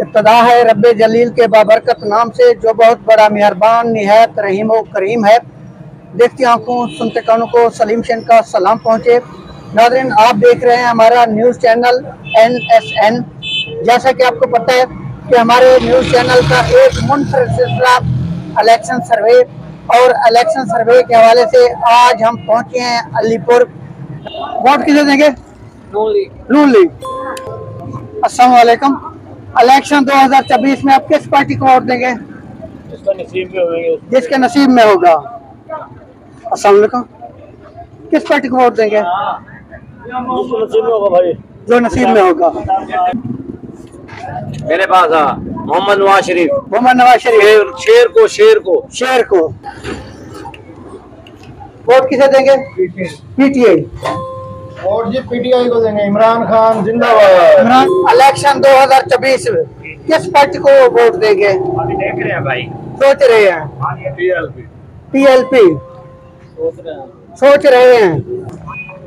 इब्तदा है रब्बे जलील के बाबरकत नाम से, जो बहुत बड़ा मेहरबान निहायत रहीम व करीम है। देखती आंखों सुनते कानों को सलीम शेन का सलाम पहुँचे। नाज़रीन, आप देख रहे हैं हमारा न्यूज़ चैनल NSN। जैसा कि आपको पता है कि हमारे न्यूज़ चैनल का एक मुनफरिद सिलसिला इलेक्शन सर्वे, और इलेक्शन सर्वे के हवाले से आज हम पहुँचे हैं अलीपुर। वोट किसे देंगे? नून लीग। अस्सलाम वालेकुम। इलेक्शन 2024 में आप किस पार्टी को वोट देंगे? जिसके नसीब में होगा। अस्सलाम वालेकुम। किस पार्टी को वोट देंगे? जो नसीब में होगा। मेरे पास मोहम्मद नवाज शरीफ। मोहम्मद नवाज शरीफ। शेर को वोट किसे देंगे? PTI। वोट जी PTI को देंगे। इमरान खान जिंदाबाद। इमरान। इलेक्शन 2024 किस पार्टी को वोट देंगे? देख रहे हैं भाई, सोच रहे हैं। PLP सोच रहे हैं।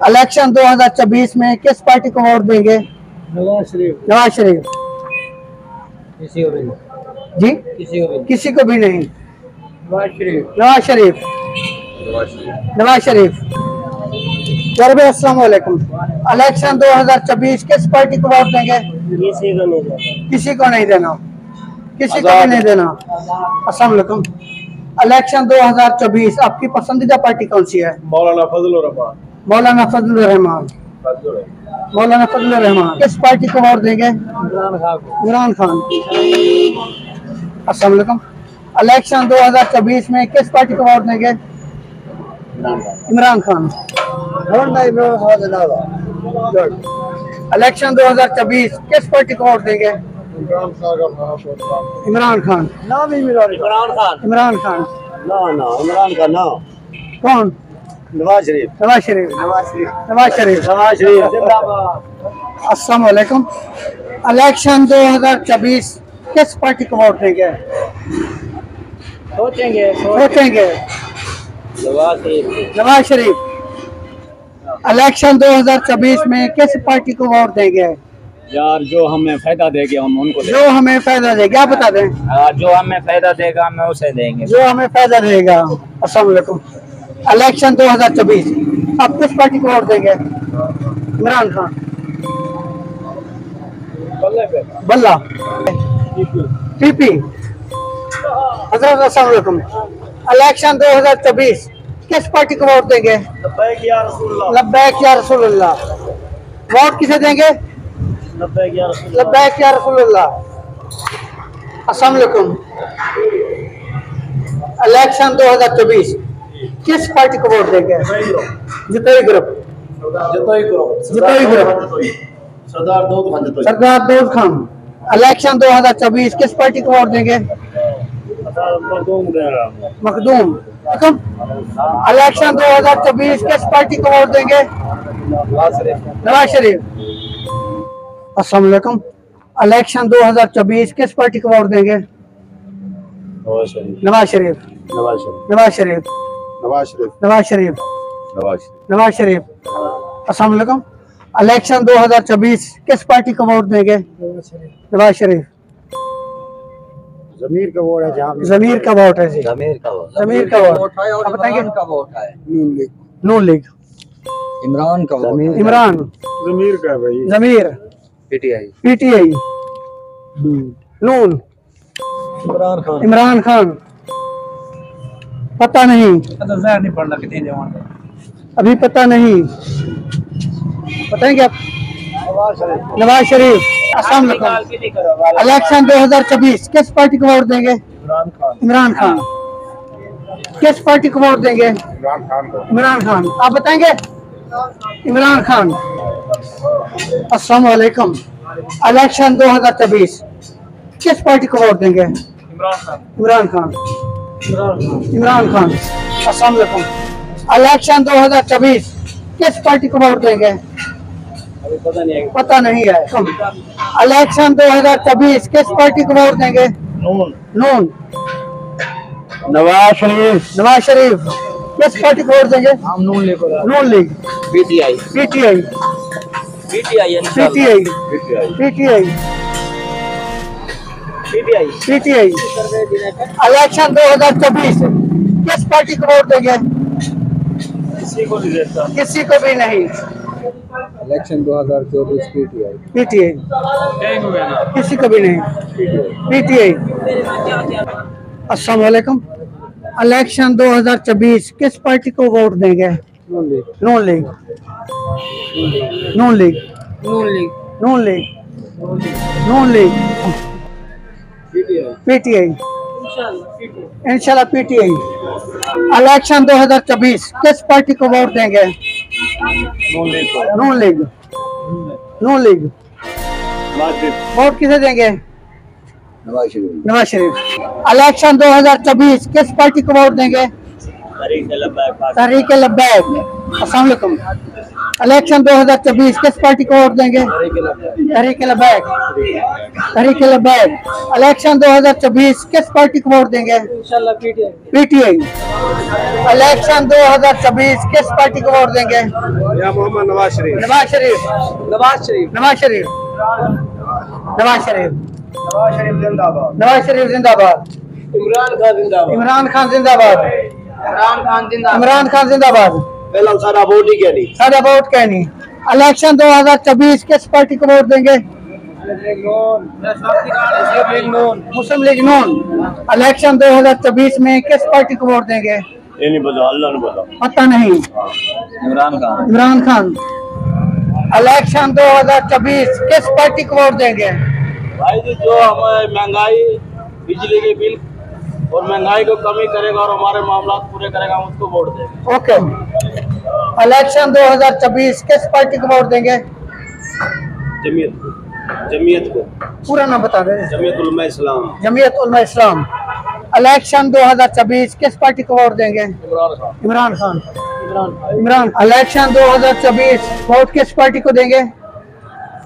इलेक्शन 2024 में किस पार्टी को वोट देंगे? नवाज शरीफ। नवाज शरीफ किसी को भी जी? किसी को भी किसी को भी नहीं। नवाज शरीफ। नवाज शरीफ। जरबे अस्सलाम वालेकुम। इलेक्शन 2024 किस पार्टी को वोट देंगे? किसी को नहीं देना। किसी को भी नहीं देना। अस्सलाम वालेकुम। इलेक्शन 2024 आपकी पसंदीदा पार्टी कौन सी है? मौलाना फजलुर रहमान। मौलाना फजलुर रहमान। मौलाना फजलुर रहमान। किस पार्टी को वोट देंगे? इमरान खान। अस्सलाम वालेकुम। इलेक्शन 2024 में किस पार्टी को वोट देंगे? इमरान खान। इलेक्शन 2024 किस पार्टी को वोट देंगे? इमरान खान। इमरान खान। इमरान का ना कौन? नवाज शरीफ। नवाज शरीफ। नवाज शरीफ। अस्सलाम वालेकुम। इलेक्शन 2024 किस पार्टी को वोट देंगे? सोचेंगे। नवाज शरीफ। इलेक्शन 2024 में किस पार्टी को वोट देंगे? यार जो हमें फायदा देगा हम उनको देंगे। जो हमें फायदा देगा, आप बता दें। जो हमें फायदा देगा हम उसे देंगे। जो हमें फायदा देगा। अस्सलाम वालेकुम। इलेक्शन 2024 आप किस पार्टी को वोट देंगे? इमरान खान। बल्ला। PP। हजरत अस्सलाम वालेकुम। इलेक्शन 2024 किस पार्टी को वोट देंगे? लब्बैक या रसूलुल्लाह। लब्बैक या रसूलुल्लाह। वोट किसे देंगे? लब्बैक या रसूलुल्लाह। लब्बैक या रसूलुल्लाह। अस्सलाम वालेकुम। इलेक्शन 2024 किस पार्टी को वोट देंगे? जतोई ग्रुप। सरदार दाऊद खान। इलेक्शन 2024 किस पार्टी को वोट देंगे? मखदूम। इलेक्शन 2024 किस पार्टी को वोट देंगे? नवाज शरीफ। अस्सलाम वालेकुम। इलेक्शन 2024 किस पार्टी को वोट देंगे? नवाज शरीफ। नवाज शरीफ। अस्सलाम वालेकुम। इलेक्शन 2024 किस पार्टी को वोट देंगे? नवाज शरीफ। जमीर का वोट है। जमीर का वोट है जी। जमीर का वोट। आप बताएंगे? नून लीग। इमरान का वोट। इमरान। जमीर का है भाई। जमीर। PTI। नून। इमरान खान। पता नहीं। पढ़ना कितने जवान अभी पता नहीं। बताएंगे आप? नवाज शरीफ। अस्सलाम वालेकुम। इलेक्शन 2024 किस पार्टी को वोट देंगे? इमरान खान। किस पार्टी को वोट देंगे? इमरान खान। आप बताएंगे? इमरान खान। अस्सलाम वालेकुम। इलेक्शन 2024 किस पार्टी को वोट देंगे? इमरान खान। अस्सलाम वालेकुम। इलेक्शन 2024 किस पार्टी को वोट देंगे? पता नहीं है। इलेक्शन 2024 किस पार्टी को वोट देंगे? नून। नवाज शरीफ। किस पार्टी को वोट देंगे? हम नून लीग। PTI। पीटीआई। इलेक्शन 2024 किस पार्टी को वोट देंगे? किसी को भी नहीं। Election 2024 PTI. पीटीआई, किसी को भी नहीं। पीटीआई। अस्सलाम वालेकुम। इलेक्शन 2024 किस पार्टी को वोट देंगे? नून लीग। नून लीग। नून लीग। नून लीग। नून लीग। पीटीआई। इंशाल्लाह पीटीआई। इलेक्शन 2024 किस पार्टी को वोट देंगे? नून लीग। नून लीग। वोट किसे देंगे? नवाज शरीफ। इलेक्शन 2024 किस पार्टी को वोट देंगे? तहरीक लब्बैक। अस्सलाम वालेकुम। इलेक्शन 2024 किस पार्टी को वोट देंगे? तहरीक लब्बैक। तहरीक लब्बैक। इलेक्शन 2024 किस पार्टी को वोट देंगे? पीटीआई। इलेक्शन 2024 किस पार्टी को वोट देंगे? मोहम्मद नवाज शरीफ। नवाज शरीफ। नवाज शरीफ। नवाज शरीफ। नवाज शरीफ। नवाज शरीफ जिंदाबाद। इमरान खान जिंदाबाद। इमरान खान जिंदाबाद। इमरान खान जिंदाबाद। सारा वोट ही क्या नहीं। सारा वोट कहनी। इलेक्शन 2024 किस पार्टी को वोट देंगे? मुस्लिम लीग नून। इलेक्शन 2024 में किस पार्टी को वोट देंगे? ये नहीं पता, अल्लाह ने पता। पता नहीं। इमरान खान। इमरान खान। इलेक्शन 2024 किस पार्टी को वोट देंगे? भाई जी, जो हमें महंगाई, बिजली के बिल और महंगाई को कमी करेगा और हमारे मामला पूरे करेगा, हम उसको वोट देंगे। ओके। इलेक्शन 2024 किस पार्टी को वोट देंगे? जमीयत को। पूरा नाम बता दे। जमीयत उलमा इस्लाम। जमीयत उलमा इस्लाम। इलेक्शन 2024 किस पार्टी को वोट देंगे? इमरान खान। इमरान। इलेक्शन 2024 वोट किस पार्टी को देंगे?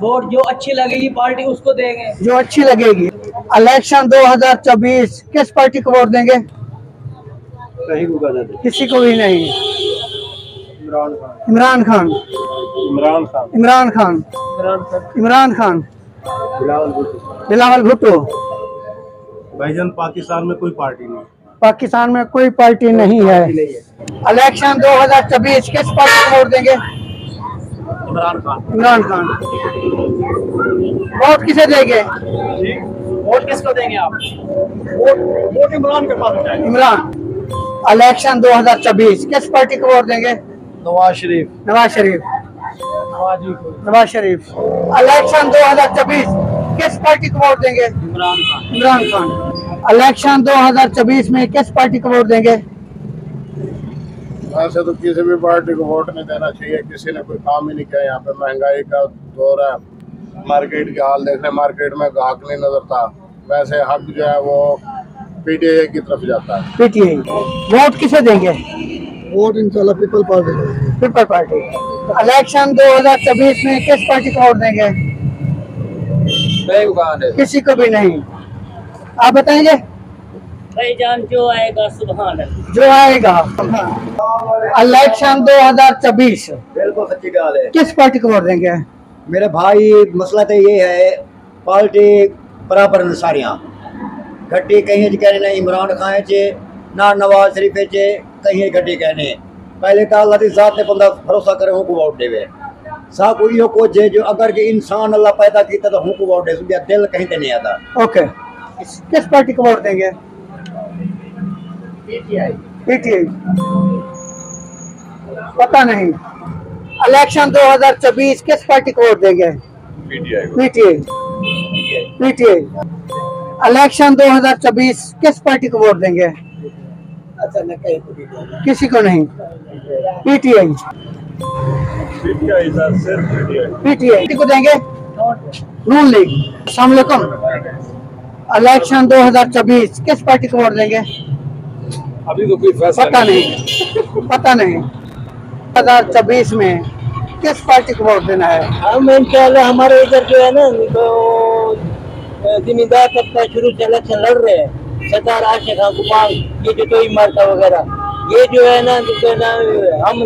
वोट जो अच्छी लगेगी पार्टी उसको देंगे। जो अच्छी लगेगी। इलेक्शन 2024 किस पार्टी को वोट देंगे? कहीं को कहना दे। किसी को भी नहीं। इमरान खान। इमरान खान। इमरान खान। इमरान खान। इमरान खान। बिलावल भुट्टो। भाईजान, पाकिस्तान में कोई पार्टी नहीं। पाकिस्तान में कोई पार्टी नहीं है। इलेक्शन 2024 किस पार्टी को वोट देंगे? इमरान खान। इमरान खान। वोट किसे देंगे? वोट किसको देंगे आप? वोट इमरान के पास जाएगा। इमरान। इलेक्शन 2024 किस पार्टी को वोट देंगे? नवाज शरीफ। नवाज शरीफ। नवाज शरीफ। इलेक्शन 2024 किस पार्टी को वोट देंगे? इमरान खान। इमरान खान। इलेक्शन 2024 में किस पार्टी को वोट देंगे? वैसे तो किसी भी पार्टी को वोट नहीं देना चाहिए, किसी ने कोई काम ही नहीं किया। यहाँ पे महंगाई का दौर है, मार्केट के हाल देखने, मार्केट में ग्राहक नहीं नजरता। वैसे हक जो है वो पीटीआई की तरफ जाता है। पीटीआई। वोट किसे देंगे? वोट इंशाल्लाह people party. People party. Election 2024 में किस पार्टी को वोट देंगे? किसी को भी नहीं। आप बताएंगे? भाईजान जो आएगा सुभान अल्लाह। जो आएगा। इलेक्शन 2024 बिल्कुल सच्ची बात है। किस पार्टी को वोट देंगे? मेरे भाई मसला तो ये है, पार्टी बराबर नसारियाँ घटी कहीं कहने ना इमरान खान चे ना नवाज शरीफ चे कहीं घटी कहने। पहले तो अल्लाह की ज़ात ने बंदा भरोसा करे हूँ को वोट देवे। सा कोई यो को जे जो अगर के इंसान अल्लाह पैदा किया तो हूँ को वोट दे, सुबह दिल कहीं ते नहीं आता। ओके। किस पार्टी को वोट देंगे? पीटीआई। पता नहीं। इलेक्शन 2024 किस पार्टी को वोट देंगे? पीटीआई। पीटीआई। इलेक्शन 2024 किस पार्टी को वोट देंगे? किसी को नहीं। पीटीआई। पीटीआई को देंगे। नून लीग। अस्सलाम वालेकुम। इलेक्शन 2024 किस पार्टी को वोट देंगे? अभी तो कोई फैसला पता नहीं। पता नहीं। 2024 में किस पार्टी को वोट देना है? हम इंशाल्लाह हमारे इधर जो है ना तो जिम्मेदार तबका शुरू से इलेक्शन लड़ रहे हैं, सरदार आशिक खान कुमार, ये जो इमारता वगैरह, ये जो है ना हम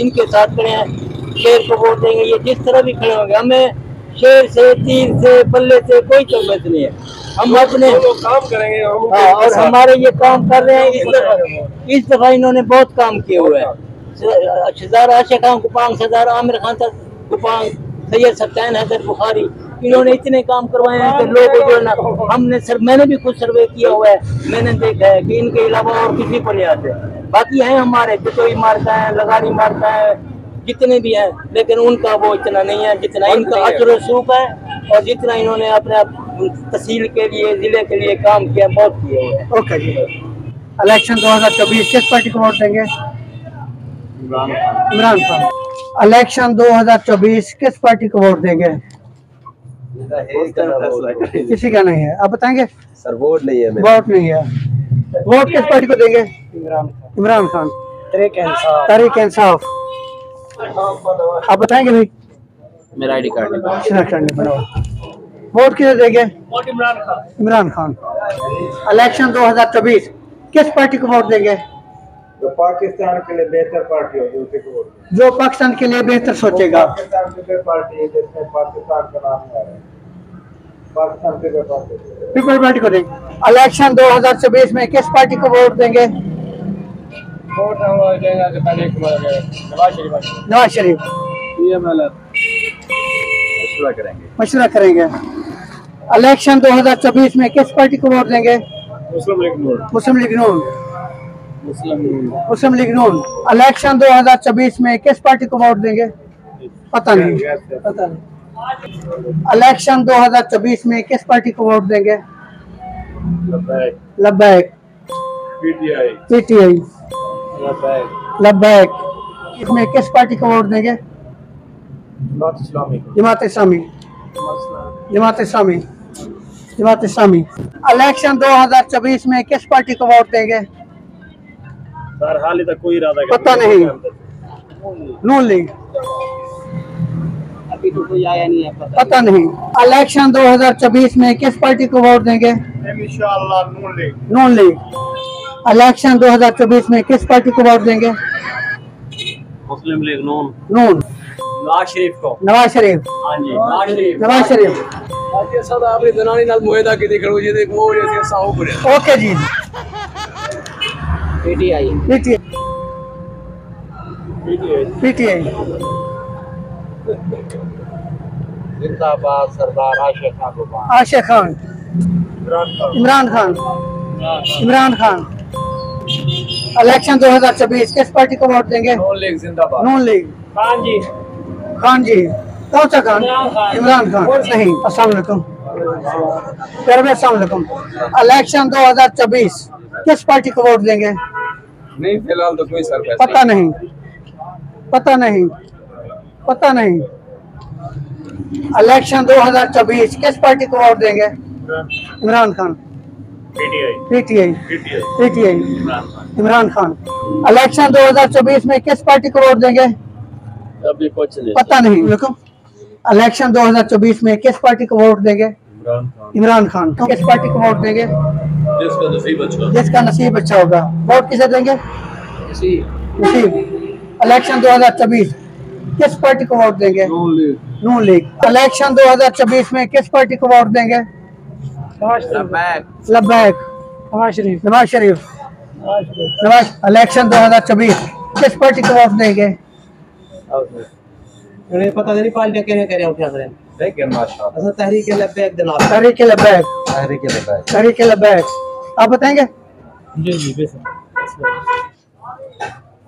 इनके साथ खड़े हैं। शेर को वोट देंगे, ये जिस तरह भी खड़े होंगे, हमें शेर से, तीर से, पल्ले से कोई तलबत नहीं है। हम अपने काम करेंगे हम। हाँ, और हमारे ये काम कर रहे हैं। इस दफा इन्होंने बहुत काम किए हुए हैं। सरदार आशा खान कुपांग, सरदार आमिर खान तक कुपांग, सैयद सत्तान हैदर बुखारी, इन्होंने इतने काम करवाए हैं कि लोगों जो है ना, मैंने भी खुद सर्वे किया हुआ है, मैंने देखा है कि इनके अलावा और किसी को नहीं आते। बाकी हैं हमारे जतोई मारता है, लगारी मारता है, जितने भी हैं, लेकिन उनका वो इतना नहीं है जितना इनका अजर सूख है, और जितना इन्होंने अपने तहसील के लिए, जिले के लिए काम किया, बहुत किए हुए हैं। ओके जी। इलेक्शन 2024 किस पार्टी को वोट देंगे? इमरान खान। इलेक्शन 2024 किस पार्टी को वोट देंगे? किसी का नहीं है, आप बताएंगे? सर वोट नहीं है, वोट नहीं है। वोट किस पार्टी को देंगे? इमरान खान। तहरीक इंसाफ। आप बताएंगे भाई? मेरा ID कार्ड नहीं बना। वोट किसे देंगे? इमरान खान। इलेक्शन 2024 किस पार्टी को वोट देंगे? जो पाकिस्तान के लिए बेहतर पार्टी होगी उसी को वोट देंगे। जो पाकिस्तान के लिए बेहतर सोचेगा। पाकिस्तान की पार्टी है जिसमें पाकिस्तान का नाम आ रहा है, पाकिस्तान की पार्टी पीपल पार्टी को देंगे। इलेक्शन 2024 में किस पार्टी को वोट देंगे? वोट नवाज शरीफ। मशवरा करेंगे। इलेक्शन 2024 में किस पार्टी को वोट देंगे? मुस्लिम लीग नून। मुस्लिम लीग नून। मुस्लिम लीग नून। इलेक्शन 2024 में किस पार्टी को वोट देंगे? पता नहीं। इलेक्शन 2024 में किस पार्टी को वोट देंगे? लब्बैक। पीटीआई। लब्बैक। इसमें किस पार्टी को वोट देंगे? जमात इस्लामी। जमात इस्लामी। जमात इस्लामी। इलेक्शन 2024 में किस पार्टी को वोट देंगे? सर हाल तक कोई इरादा पता नहीं। नून लीग। अभी तो कोई आया नहीं है, पता नहीं। इलेक्शन 2024 में किस पार्टी को वोट देंगे? इंशाअल्लाह नून लीग। नून लीग। इलेक्शन 2024 में किस पार्टी को वोट देंगे? मुस्लिम लीग नून। नून। नवाज शरीफ को। नवाज शरीफ। हाँ जी, नवाज शरीफ। नवाज शरीफ। आपने दनानी नाल मुएदा की देख लो, ये देख वो जैसे साहू पड़े। ओके जी। पीटीआई। पीटीआई। जिंदाबाद सरदार आशा खान कुपांग। आशा खान। इमरान खान। इमरान खान। इलेक्शन 2024 किस पार्टी को वोट देंगे? नून लीग जिंदाबाद। नून लीग। खान जी। खान जी। कौन सा खान? इमरान खान। नहीं। अस्सलाम वालेकुम। अस्सलाम वालेकुम। इलेक्शन 2024 किस पार्टी को वोट देंगे? नहीं फिलहाल तो कोई सर पता नहीं। पता नहीं। पता नहीं। इलेक्शन 2024 किस पार्टी को वोट देंगे? Imran Khan. PTI. PTI. Imran Khan. Election 2024 में किस पार्टी को वोट देंगे? अभी कुछ नहीं पता नहीं। देखो, इलेक्शन 2024 में किस पार्टी को वोट देंगे? इमरान खान। तो किस पार्टी को वोट देंगे? जिसका नसीब अच्छा। जिसका नसीब अच्छा होगा। वोट किसे देंगे? नसीब। इलेक्शन 2024 किस पार्टी को वोट देंगे? नून लीग। इलेक्शन 2024 में किस पार्टी को वोट देंगे? लब्बैक। नवाज शरीफ। नवाज शरीफ। नवाज। इलेक्शन 2024 किस पार्टी को वोट देंगे? पता नहीं पार्टी कह रहे उठा करें। अच्छा, तहरीक लब्बैक जनाब। तहरीक लब्बैक। तहरीक लब्बैक। आप बताएंगे? जी जी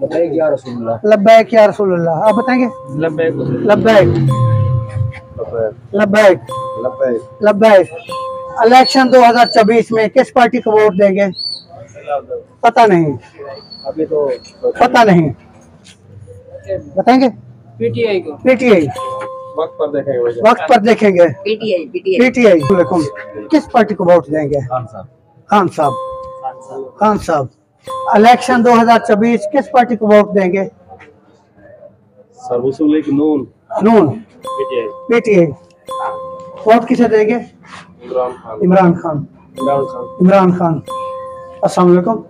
लब्बैक या रसूलुल्लाह। लब्बैक या रसूलुल्लाह। आप बताएंगे? लब्बैक। लब्बैक। लब्बैक। लब्बैक। इलेक्शन 2024 में किस पार्टी को वोट देंगे? पता नहीं। अभी तो पता नहीं। बताएंगे? पीटीआई को। पीटीआई। वक्त पर देखेंगे। वक्त पर देखेंगे। पीटीआई। पीटीआई। किस पार्टी को वोट देंगे? खान साहब। खान साहब। खान साहब। इलेक्शन 2024 किस पार्टी को वोट देंगे? सर मुस्लिम लीग नून। नून। पीटीआई। पीटीआई। वोट किसे देंगे? इमरान खान। इमरान खान। इमरान खान। इमरान खान। अस्सलाम वालेकुम।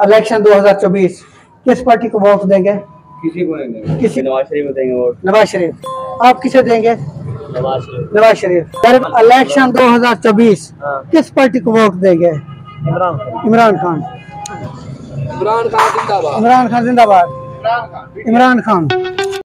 इलेक्शन 2024 किस पार्टी को वोट देंगे? किसी को नहीं देंगे। किसी। नवाज शरीफ को देंगे वोट। नवाज शरीफ। आप किसे देंगे? नवाज शरीफ। सर इलेक्शन 2024 किस पार्टी को वोट देंगे? इमरान खान। इमरान खान जिंदाबाद। इमरान खान जिंदाबाद। इमरान खान।